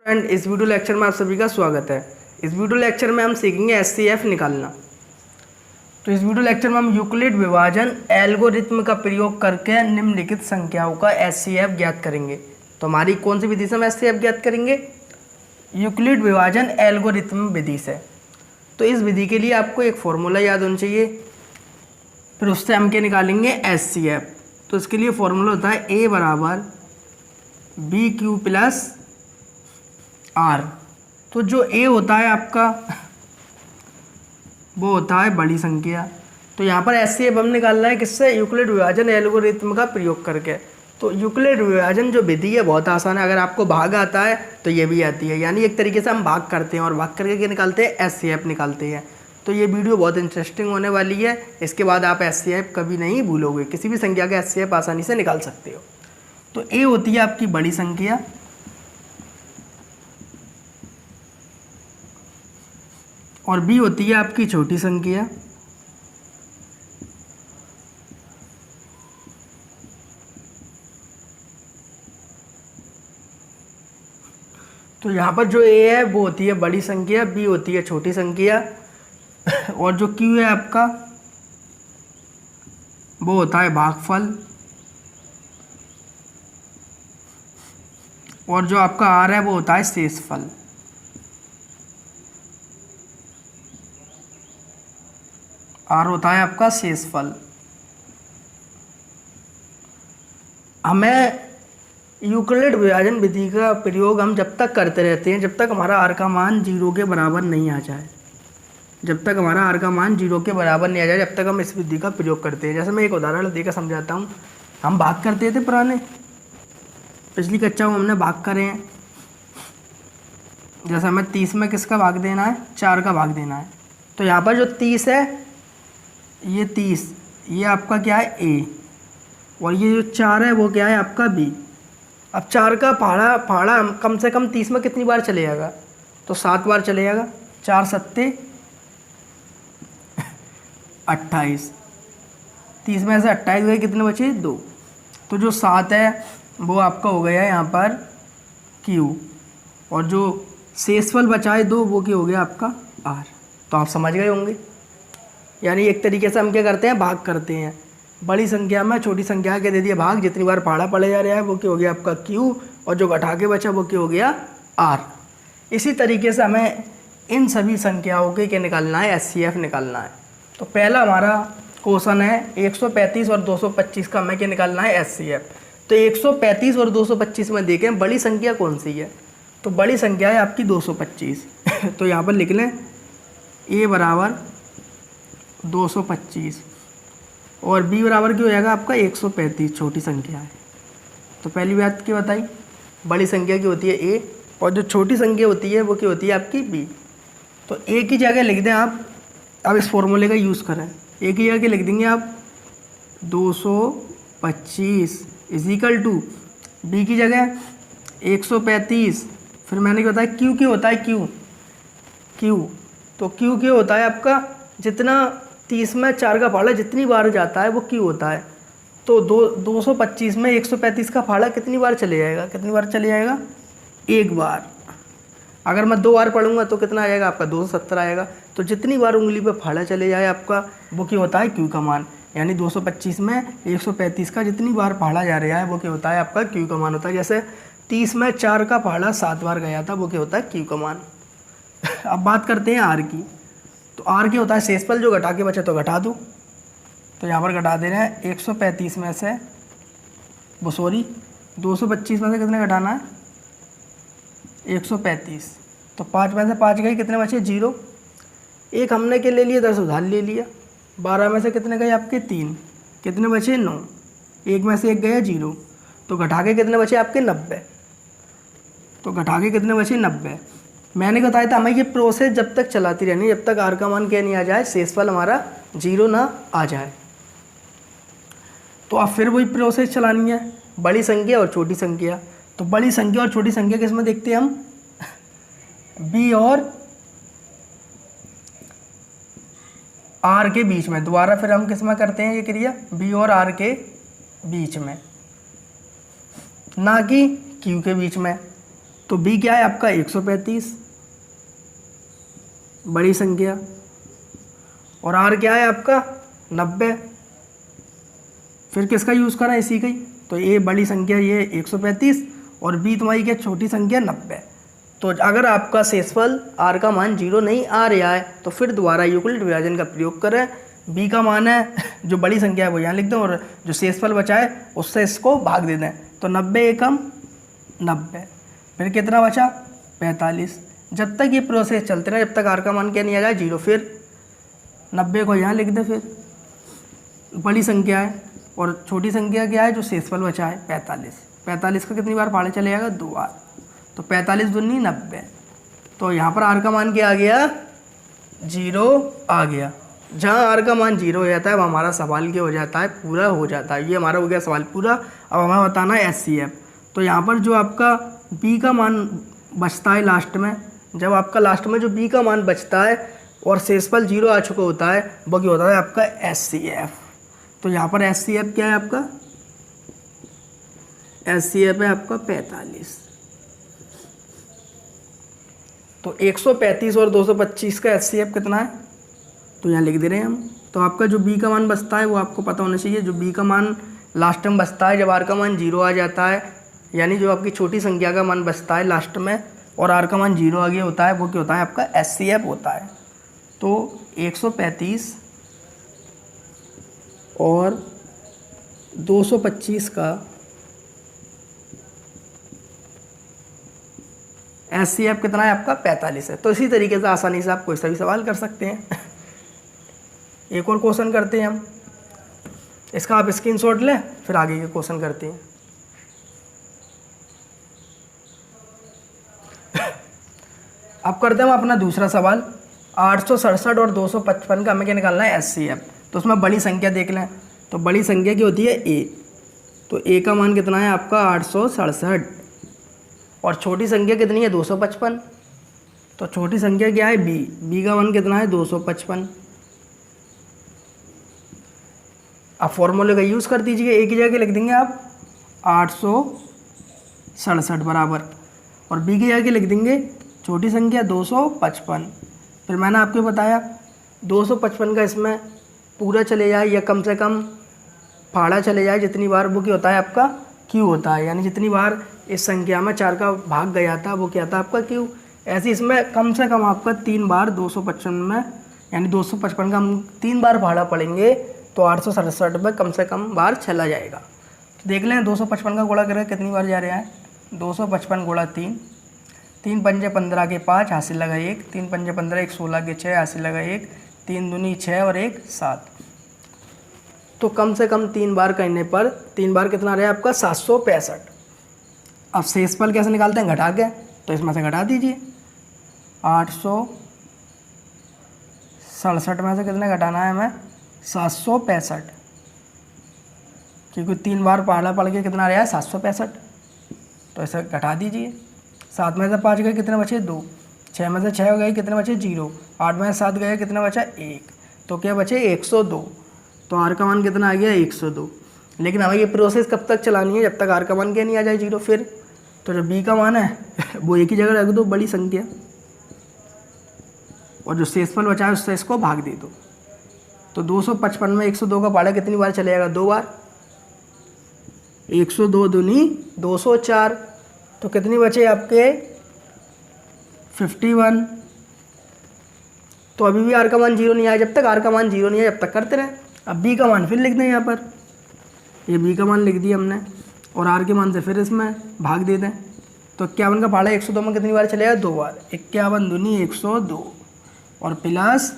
And इस video lecture में आप सभी का स्वागत है। इस वीडियो लेक्चर में हम सीखेंगे एचसीएफ निकालना। तो इस वीडियो लेक्चर में हम यूक्लिड विभाजन एल्गोरिथम का प्रयोग करके निम्नलिखित संख्याओं का एचसीएफ ज्ञात करेंगे। तो हमारी कौन सी विधि से हम एचसीएफ ज्ञात करेंगे? यूक्लिड विभाजन एल्गोरिथम विधि से। तो इस विधि के लिए आपको एक फॉर्मूला याद होना चाहिए, फिर उससे हम क्या निकालेंगे? एचसीएफ। तो इसके लिए फॉर्मूला होता है ए बराबर बी क्यू प्लस आर। तो जो ए होता है आपका वो होता है बड़ी संख्या। तो यहाँ पर एचसीएफ हम निकालना है किससे? यूक्लिड विभाजन एल्गोरिथम का प्रयोग करके। तो यूक्लिड विभाजन जो विधि है बहुत आसान है। अगर आपको भाग आता है तो ये भी आती है, यानी एक तरीके से हम भाग करते हैं और भाग करके क्या निकालते हैं? एचसीएफ निकालते हैं। तो ये वीडियो बहुत इंटरेस्टिंग होने वाली है। इसके बाद आप एचसीएफ कभी नहीं भूलोगे, किसी भी संख्या का एचसीएफ आसानी से निकाल सकते हो। तो ए होती है आपकी बड़ी संख्या और बी होती है आपकी छोटी संख्या। तो यहाँ पर जो ए है वो होती है बड़ी संख्या, बी होती है छोटी संख्या और जो क्यू है आपका वो होता है भागफल और जो आपका आर है वो होता है शेषफल। आर होता है आपका शेषफल। हमें यूक्लिड विभाजन विधि का प्रयोग हम जब तक करते रहते हैं जब तक हमारा आर का मान 0 के बराबर नहीं आ जाए। जब तक हमारा आर का मान 0 के बराबर नहीं आ जाए जब तक हम इस विधि का प्रयोग करते हैं। जैसे मैं एक उदाहरण देकर समझाता हूँ। हम भाग करते थे पुराने, पिछली कक्षा में हमने भाग करे हैं। जैसे हमें 30 में किसका भाग देना है? 4 का भाग देना है। तो यहाँ पर जो 30 है, ये 30, ये आपका क्या है? ए। और ये जो 4 है वो क्या है? आपका बी। अब 4 का फाड़ा कम से कम 30 में कितनी बार चले जाएगा? तो 7 बार चले जाएगा। 4 सत्ते 28, 30 में से 28 गए, कितने बचे? 2। तो जो 7 है वो आपका हो गया यहाँ पर क्यू और जो शेषफल बचा है 2 वो क्या हो गया? आपका आर। तो आप समझ गए होंगे। यानी एक तरीके से हम क्या करते हैं? भाग करते हैं। बड़ी संख्या में छोटी संख्या के दे दिया भाग, जितनी बार पहाड़ा पड़े जा रहा है वो क्या हो गया? आपका क्यू और जो घटा के बचा वो क्या हो गया? आर। इसी तरीके से हमें इन सभी संख्याओं के क्या निकालना है? एचसीएफ निकालना है। तो पहला हमारा क्वेश्चन है 135 और 225 का हमें क्या निकालना है? एचसीएफ। तो 135 और 225 में देखें बड़ी संख्या कौन सी है? तो बड़ी संख्या है आपकी 225 तो यहाँ पर लिख लें ए बराबर 225 और बी बराबर क्या हो जाएगा? आपका 135, छोटी संख्या है। तो पहली बात क्या बताई? बड़ी संख्या की होती है ए और जो छोटी संख्या होती है वो क्या होती है? आपकी बी। तो ए की जगह लिख दें आप, अब इस फॉर्मूले का यूज़ करें। ए की जगह लिख देंगे आप 225 इजिकल टू बी की जगह 135। फिर मैंने क्या बताया? क्यू क्या होता है? क्यू तो क्यू क्या होता है आपका? जितना 30 में 4 का फाड़ा जितनी बार जाता है वो क्यू होता है। तो 225 में 135 का फाड़ा कितनी बार चले जाएगा? कितनी बार चले जाएगा? एक बार। अगर मैं 2 बार पढ़ूंगा तो कितना आ जाएगा? आपका 270 आएगा। तो जितनी बार उंगली पे फाड़ा चले जाए आपका वो क्या होता है? क्यू का मान। यानी 225 में 135 का जितनी बार फाड़ा जा रहा है वो क्या होता है? आपका क्यू का मान होता है। जैसे 30 में 4 का फाड़ा 7 बार गया था वो क्या होता है? क्यू का मान। अब बात करते हैं आर की। तो आर क्या होता है? शेषफल। जो घटा के बचे तो घटा दो। तो यहाँ पर घटा दे रहे हैं 135 में से 225 में से कितने घटाना है? 135। तो 5 में से 5 गए, कितने बचे? 0। एक हमने के ले लिए 10 उधार ले लिया। 12 में से कितने गए? आपके 3, कितने बचे? 9। एक में से 1 गया 0। तो घटा के कितने बचे? आपके 90। तो घटा के कितने बचे? 90। मैंने बताया था हमें ये प्रोसेस जब तक चलाती रहनी, जब तक आर का मान क्या नहीं आ जाए? शेषफल हमारा 0 ना आ जाए। तो अब फिर वही प्रोसेस चलानी है, बड़ी संख्या और छोटी संख्या। तो बड़ी संख्या और छोटी संख्या किस में देखते हैं हम? बी और आर के बीच में। दोबारा फिर हम किस में करते हैं ये क्रिया? बी और आर के बीच में, ना कि क्यू के बीच में। तो बी क्या है आपका 135 बड़ी संख्या, और आर क्या है आपका 90। फिर किसका यूज़ करा है, इसी का ही। तो ए बड़ी संख्या ये 135 और बी तुम्हारी क्या छोटी संख्या 90। तो अगर आपका शेषफल आर का मान 0 नहीं आ रहा है तो फिर दोबारा यूक्लिड विभाजन का प्रयोग करें। बी का मान है जो बड़ी संख्या है वो यहाँ लिख दें और जो शेषफल बचा है उससे इसको भाग दे दें। तो 90 एकम 90, फिर कितना बचा 45। जब तक ये प्रोसेस चलते रहे, जब तक आर का मान क्या नहीं आ जाए 0, फिर 90 को यहाँ लिख दें। फिर बड़ी संख्या है और छोटी संख्या क्या है, जो शेषफल बचा है 45। 45 का कितनी बार फाड़े चले जाएगा, 2 बार। तो 45 दूनी 90। तो यहाँ पर आर का मान क्या आ गया, 0 आ गया। जहाँ आर का मान 0 हो जाता है वह हमारा सवाल क्या हो जाता है, पूरा हो जाता है। ये हमारा हो गया सवाल पूरा। अब हमें बताना है HCF। तो यहाँ पर जो आपका बी का मान बचता है लास्ट में, जब आपका लास्ट में जो बी का मान बचता है और शेषफल 0 आ चुका होता है, वो क्या होता है आपका HCF। तो यहाँ पर HCF क्या है आपका, HCF है आपका 45। तो 135 और 225 का HCF कितना है, तो यहाँ लिख दे रहे हैं हम। तो आपका जो बी का मान बचता है वो आपको पता होना चाहिए। जो बी का मान लास्ट में बचता है जब आर का मान 0 आ जाता है, यानी जो आपकी छोटी संख्या का मान बचता है लास्ट में और आर का मान 0 आगे होता है, वो क्या होता है आपका HCF होता है। तो 135 और 225 का HCF कितना है आपका 45 है। तो इसी तरीके से आसानी से आप कोई सा भी सवाल कर सकते हैं। एक और क्वेश्चन करते हैं हम, इसका आप स्क्रीनशॉट लें फिर आगे के क्वेश्चन करते हैं। अब करते हैं हम अपना दूसरा सवाल। 867 और 255 का हमें क्या निकालना है, HCF। तो उसमें बड़ी संख्या देख लें। तो बड़ी संख्या की होती है A। तो A का मान कितना है आपका 867 और छोटी संख्या कितनी है 255। तो छोटी संख्या क्या है B का मान कितना है 255। अब फॉर्मूले का यूज़ कर दीजिए। A की जगह लिख देंगे आप 867 बराबर, और B की जगह लिख देंगे छोटी संख्या 255। फिर मैंने आपको बताया 255 का इसमें पूरा चले जाए या कम से कम फाड़ा चले जाए जितनी बार, वो क्या होता है आपका Q होता है। यानी जितनी बार इस संख्या में 4 का भाग गया था वो क्या था आपका Q। ऐसे इसमें कम से कम आपका 3 बार 255 में, यानी 255 का हम 3 बार फाड़ा पड़ेंगे तो 867 में कम से कम बार चला जाएगा। तो देख लें 255 का गुणा करें कितनी बार जा रहा है, 255 गुणा 3, 3 पंजे 15 के 5 हासिल लगा 1, 3 पंजे 15 1 16 के 6 हासिल लगा 1, 3 दूनी 6 और 1 7। तो कम से कम 3 बार करने पर 3 बार कितना रहा आपका 765। अब शेषफल कैसे निकालते हैं, घटा के। तो इसमें से घटा दीजिए 867 में से कितने घटाना है हमें 765, क्योंकि 3 बार पढ़ा पढ़ के कितना रहा है 765। तो ऐसे घटा दीजिए। 7 में से 5 गए कितने बचे 2, 6 में से 6 गए कितने बचे 0, 8 में से 7 गए कितने बचा 1, तो क्या बचे 102। तो आर का मान कितना आ गया 102। लेकिन हमें ये प्रोसेस कब तक चलानी है, जब तक आर का मान क्या नहीं आ जाए 0। फिर तो जो बी का मान है वो एक ही जगह रख दो बड़ी संख्या, और जो शेषफल बचा है उससे इसको भाग दे दो। तो 255 में 102 का पाड़ा कितनी बार चलेगा 2 बार, 102 दूनी 204। तो कितनी बचे आपके 51। तो अभी भी आर का मान 0 नहीं आया। जब तक आर का मान 0 नहीं आया जब तक करते रहें। अब बी का मान फिर लिख दें यहाँ पर, ये बी का मान लिख दिया हमने और आर के मान से फिर इसमें भाग दे दें। तो 51 का पाड़ा 102 में कितनी बार चलेगा 2 बार, 51 दूनी 102 और प्लस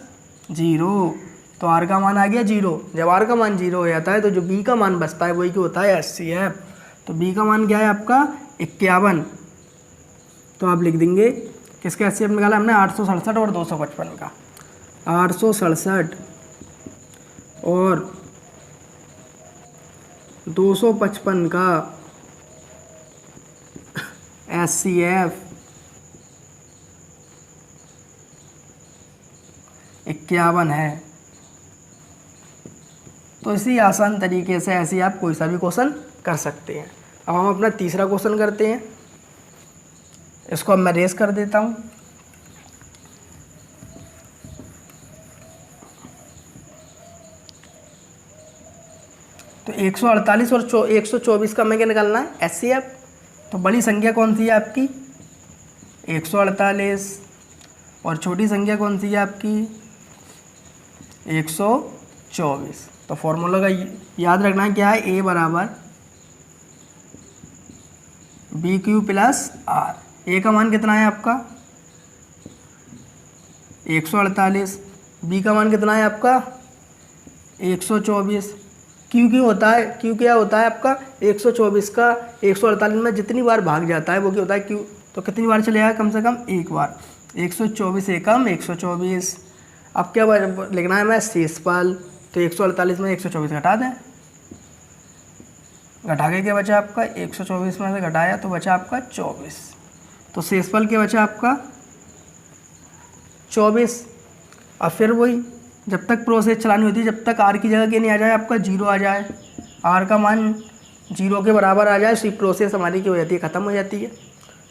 0। तो आर का मान आ गया 0। जब आर का मान 0 हो जाता है तो जो बी का मान बचता है वही क्या होता है HCF। तो बी का मान क्या है आपका 51। तो आप लिख देंगे किसका HCF निकाला हमने 867 और 255 का, 867 और 255 का HCF 51 है। तो इसी आसान तरीके से ऐसे आप कोई सा भी क्वेश्चन कर सकते हैं। अब हम अपना तीसरा क्वेश्चन करते हैं। इसको अब मैं रेस कर देता हूँ। तो 148 और 124 का हमें क्या निकालना है, HCF। तो बड़ी संख्या कौन सी है आपकी, 148, और छोटी संख्या कौन सी है आपकी, 124। तो फॉर्मूला का याद रखना है क्या है, A बराबर BQ प्लस R। A का मान कितना है आपका 148, B का मान कितना है आपका 124। क्यू क्यों होता है, क्यू क्या होता है आपका 124 का 148 में जितनी बार भाग जाता है वो क्या होता है क्यू। तो कितनी बार चलेगा, कम से कम एक बार। 124 एकम 124। अब क्या लिखना है मैं, शेषफल। तो 148 में 124 घटा दें, घटा के क्या बचा आपका 124 में से घटाया तो बचा आपका 24। तो शेषफल क्या बचा आपका 24। अब फिर वही, जब तक प्रोसेस चलानी होती है जब तक आर की जगह क्या नहीं आ जाए आपका 0 आ जाए, आर का मान 0 के बराबर आ जाए, तो प्रोसेस हमारी क्या हो जाती है, ख़त्म हो जाती है।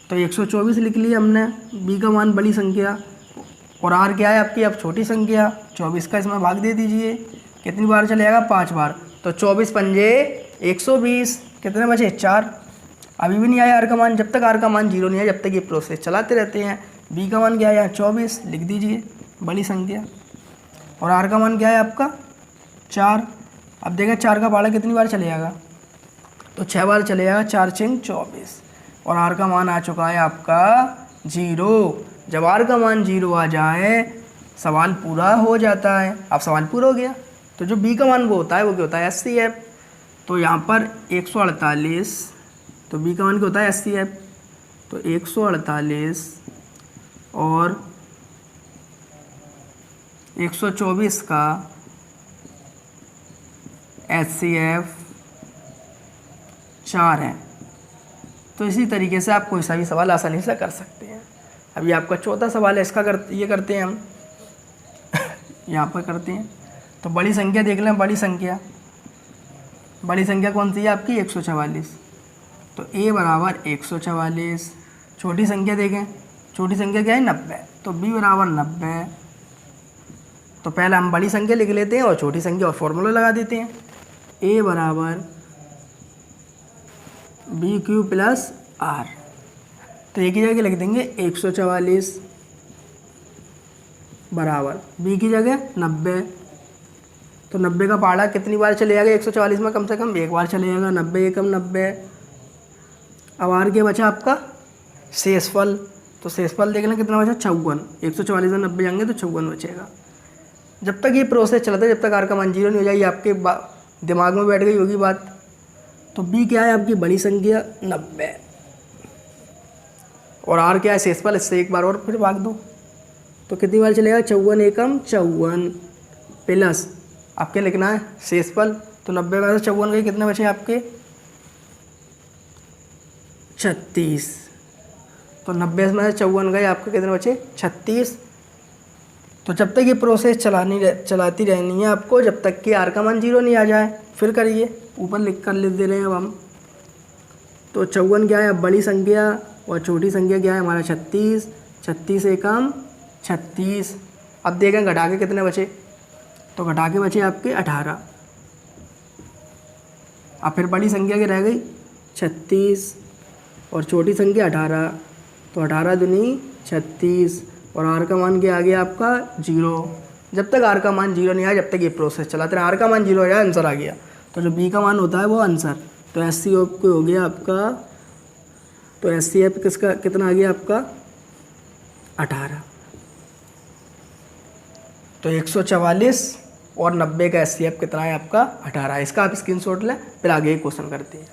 तो 124 लिख लिया हमने, बी का मान बड़ी संख्या, और आर क्या है आपकी अब छोटी संख्या। 24 का इसमें भाग दे दीजिए, कितनी बार चलेगा 5 बार। तो 24 पंजे 120, कितने बचे 4। अभी भी नहीं आया आर का मान, जब तक आर का मान 0 नहीं आया जब तक ये प्रोसेस चलाते रहते हैं। बी का मान क्या है 24, लिख दीजिए बड़ी संख्या, और आर का मान क्या है आपका 4। अब देखिए 4 का पाड़ा कितनी बार चले जाएगा, तो 6 बार चले जाएगा, 4 6 24, और आर का मान आ चुका है आपका 0। जब आर का मान 0 आ जाए सवाल पूरा हो जाता है। अब सवाल पूरा हो गया, तो जो बी का मान वो होता है वो क्या होता है HCF। तो यहाँ पर 148, तो बी का मान क्या होता है HCF। तो 148 और 124 का HCF 4 है। तो इसी तरीके से आप कोई सा भी सवाल आसानी से कर सकते हैं। अभी आपका चौथा सवाल है, इसका ये करते हैं हम यहाँ पर करते हैं। तो बड़ी संख्या देख लें, बड़ी संख्या कौन सी है आपकी 144। तो A बराबर 144। छोटी संख्या देखें, छोटी संख्या क्या है 90, तो B बराबर 90। तो पहले हम बड़ी संख्या लिख लेते हैं और छोटी संख्या और फॉर्मूला लगा देते हैं। A बराबर BQ प्लस R। तो एक ही जगह लिख देंगे 144 बराबर B की जगह 90। तो 90 का पहाड़ा कितनी बार चले जाएगा 144 में, कम से कम एक बार चले जाएगा, 90 एकम 90। अब आर के बचा आपका शेषफल। तो शेषफल देखना कितना बचा 54। 144 में 90 जाएंगे तो 54 बचेगा। जब तक ये प्रोसेस चलता है, जब तक आर का मान 0 नहीं हो जाएगी, आपके दिमाग में बैठ गई होगी बात। तो बी क्या है आपकी बड़ी संख्या 90, और आर क्या है शेषफल, इससे एक बार और फिर भाग दो तो कितनी बार चलेगा 54 एकम 54 प्लस आपके लिखना है शेषफल। तो 90 में से 54 गए, कितने बचे आपके 36। तो 90 में से 54 गए, आपके कितने बचे 36। तो जब तक ये प्रोसेस चलाती रहनी है आपको, जब तक कि आर का मान 0 नहीं आ जाए। फिर करिए, ऊपर लिख दे रहे हैं अब हम। तो 54 क्या है बड़ी संख्या, और छोटी संख्या क्या है हमारा 36। 36 एकम 36। अब देखें घटा के कितने बचे, तो घटा के बचे आपके 18। अब फिर बड़ी संख्या क्या रह गई 36, और छोटी संख्या 18। तो 18 दूनी 36, और आर का मान क्या आ गया आपका 0। जब तक आर का मान 0 नहीं आया, जब तक ये प्रोसेस चलाते रहे, आर का मान 0 हो जाए आंसर आ गया। तो जो बी का मान होता है वो आंसर। तो HCF को हो गया आपका, तो HCF किसका कितना आ गया आपका 18। तो 144 और 90 का HCF कितना है आपका 18। इसका आप स्क्रीनशॉट लें, फिर आगे क्वेश्चन करते हैं।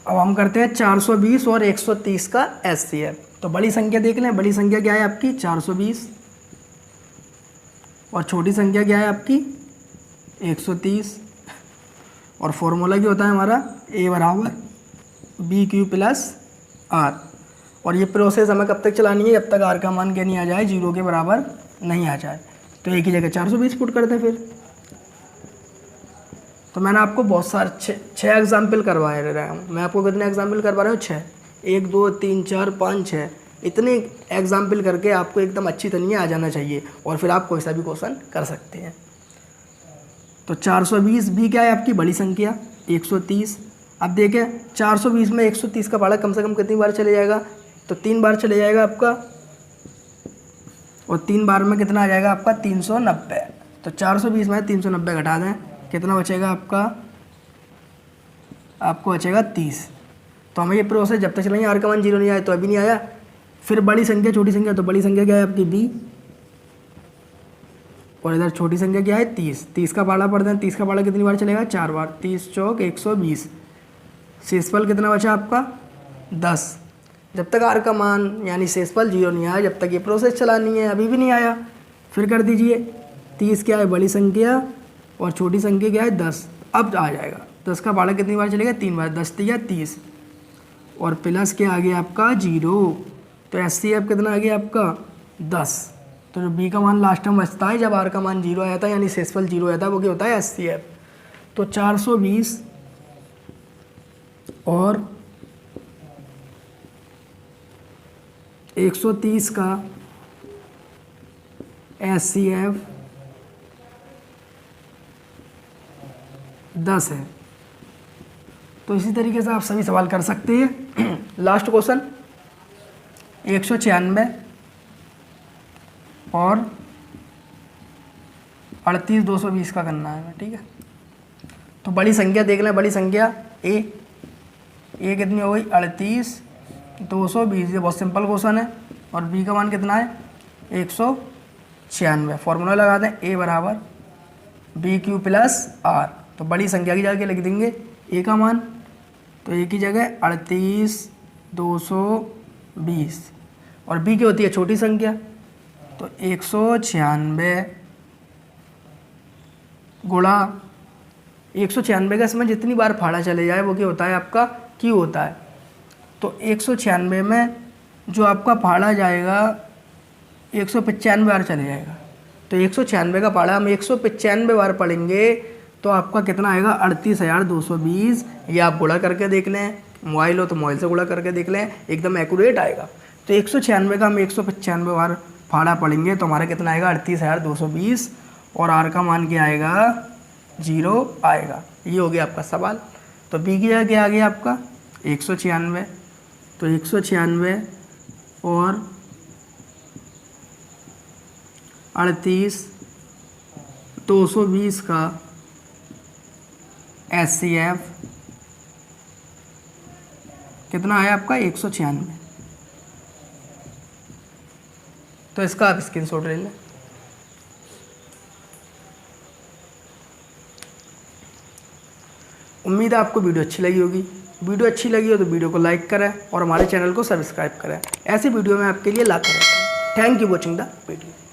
अब हम करते हैं 420 और 130 का HCF। तो बड़ी संख्या देख लें, बड़ी संख्या क्या है आपकी 420, और छोटी संख्या क्या है आपकी 130, और फॉर्मूला क्या होता है हमारा A बराबर BQ प्लस R। और ये प्रोसेस हमें कब तक चलानी है, जब तक आर का मान क्या नहीं आ जाए 0 के बराबर नहीं आ जाए। तो एक ही जगह 420 पुट करते हैं। फिर तो मैंने आपको बहुत सारे छः एग्जाम्पल करवा रहा हूँ। मैं आपको कितने एग्जाम्पल करवा रहा हूँ? 6। 1 2 3 4 5 6 इतने एग्जाम्पल करके आपको एकदम अच्छी तरीके आ जाना चाहिए और फिर आप कोई सा भी क्वेश्चन कर सकते हैं। तो 420 भी क्या है आपकी बड़ी संख्या 130। अब देखें 420 में 130 का पहाड़ा कम से कम कितनी बार चले जाएगा? तो 3 बार चले जाएगा आपका, और 3 बार में कितना आ जाएगा आपका? 390। तो 420 में 390 घटा दें, कितना बचेगा आपका? आपको बचेगा 30। तो हमें ये प्रोसेस जब तक चलेंगे आर का मान 0 नहीं आया तो अभी नहीं आया। फिर बड़ी संख्या छोटी संख्या, तो बड़ी संख्या क्या है आपकी b, और इधर छोटी संख्या क्या है 30। 30 का पहाड़ा पढ़ते हैं, 30 का पहाड़ा कितनी बार चलेगा? 4 बार। 30 चौक 120। शेषफल कितना बचा आपका? 10। जब तक आर का मान यानी शेषफल 0 नहीं आया जब तक ये प्रोसेस चलानी है। अभी भी नहीं आया, फिर कर दीजिए। 30 क्या है बड़ी संख्या और छोटी संख्या क्या है 10। अब आ जाएगा 10 का पहाड़ा कितनी बार चलेगा? 3 बार। 10 3 30, और प्लस के आगे आपका 0। तो HCF कितना आ गया आपका? 10। तो जो बी का मान लास्ट में बचता है जब आर का मान 0 आया था यानी शेषफल 0 आया था, वो क्या होता है? HCF। तो 420 और 130 का HCF 10 है। तो इसी तरीके से आप सभी सवाल कर सकते हैं। लास्ट क्वेश्चन 196 और 38 220 का करना है, ठीक है। तो बड़ी संख्या देख लें, बड़ी संख्या ए कितनी हो गई? 38 220। ये बहुत सिंपल क्वेश्चन है। और बी का मान कितना है? 196। फॉर्मूला लगा दें, ए बराबर BQ प्लस आर। तो बड़ी संख्या की जगह लिख देंगे ए का मान, तो ए की जगह 38 220, और बी की होती है छोटी संख्या, तो 196 गुणा 196 का इसमें जितनी बार फाड़ा चले जाए वो क्या होता है आपका? क्यू होता है। तो 196 में जो आपका फाड़ा जाएगा 195 बार चले जाएगा। तो 196 का फाड़ा हम 195 बार पढ़ेंगे तो आपका कितना आएगा? 38,220। ये आप गुणा करके देख लें, मोबाइल हो तो मोबाइल से गुणा करके देख लें, एकदम एक्यूरेट आएगा। तो 196 का हम 195 बार फाड़ा पढ़ेंगे तो हमारा कितना आएगा? 38,220, और आर का मान क्या आएगा? 0 आएगा। ये हो गया आपका सवाल। तो बी की जगह क्या आ गया आपका? 196। तो 196 और 38 220 का HCF कितना आया आपका? 196। तो इसका आप स्क्रीनशॉट ले लें। उम्मीद है आपको वीडियो अच्छी लगी होगी। वीडियो अच्छी लगी हो तो वीडियो को लाइक करें और हमारे चैनल को सब्सक्राइब करें। ऐसी वीडियो मैं आपके लिए लाता रहता हूँ। Thank you watching the video.